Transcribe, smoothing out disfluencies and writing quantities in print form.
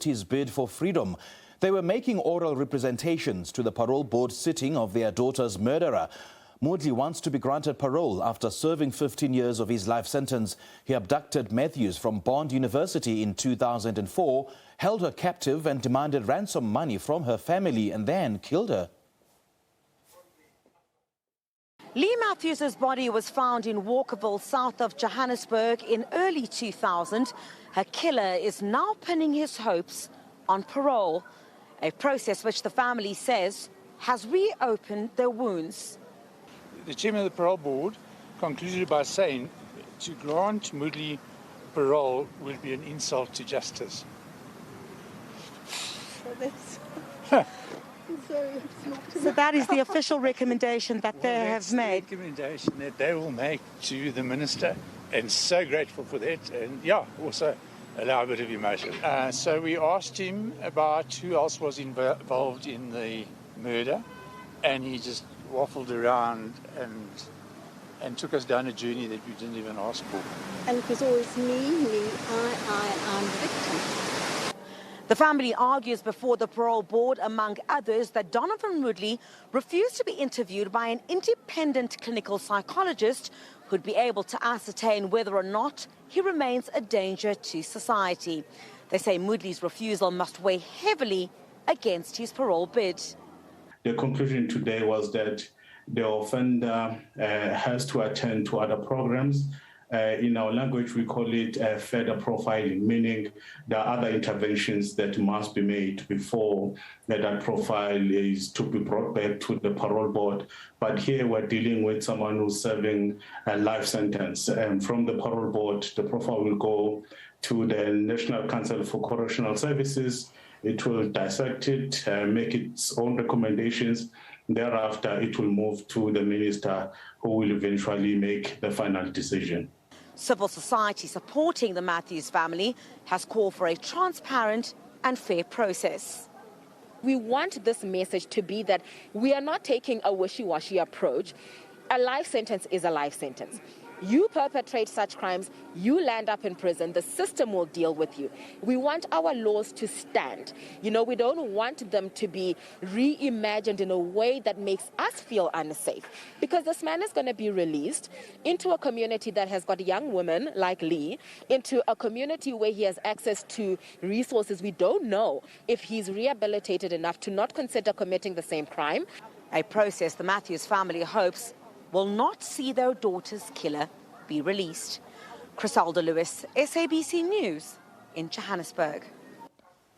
his bid for freedom. They were making oral representations to the parole board sitting of their daughter's murderer. Moodley wants to be granted parole after serving 15 years of his life sentence. He abducted Matthews from Bond University in 2004, held her captive and demanded ransom money from her family and then killed her. Leigh Matthews' body was found in Walkerville, south of Johannesburg in early 2000. Her killer is now pinning his hopes on parole, a process which the family says has reopened their wounds. The chairman of the parole board concluded by saying to grant Moodley parole would be an insult to justice. So that is the official recommendation that they have made. The recommendation that they will make to the minister, and so grateful for that, and yeah, also allow a bit of emotion. So we asked him about who else was involved in the murder, and he just waffled around and took us down a journey that we didn't even ask for. And it was always me, I'm the victim. The family argues before the parole board, among others, that Donovan Moodley refused to be interviewed by an independent clinical psychologist who'd be able to ascertain whether or not he remains a danger to society. They say Moodley's refusal must weigh heavily against his parole bid. The conclusion today was that the offender has to attend to other programs. In our language, we call it further profiling, meaning there are other interventions that must be made before that profile is to be brought back to the parole board. But here we're dealing with someone who's serving a life sentence. And from the parole board, the profile will go to the National Council for Correctional Services. It will dissect it, make its own recommendations. Thereafter, it will move to the minister, who will eventually make the final decision. Civil society supporting the Matthews family has called for a transparent and fair process. We want this message to be that we are not taking a wishy-washy approach. A life sentence is a life sentence. You perpetrate such crimes, you land up in prison, the system will deal with you. We want our laws to stand. You know, we don't want them to be reimagined in a way that makes us feel unsafe. Because this man is going to be released into a community that has got young women like Leigh, into a community where he has access to resources. We don't know if he's rehabilitated enough to not consider committing the same crime. A process the Matthews family hopes will not see their daughter's killer be released. Criselda Lewis, SABC News in Johannesburg.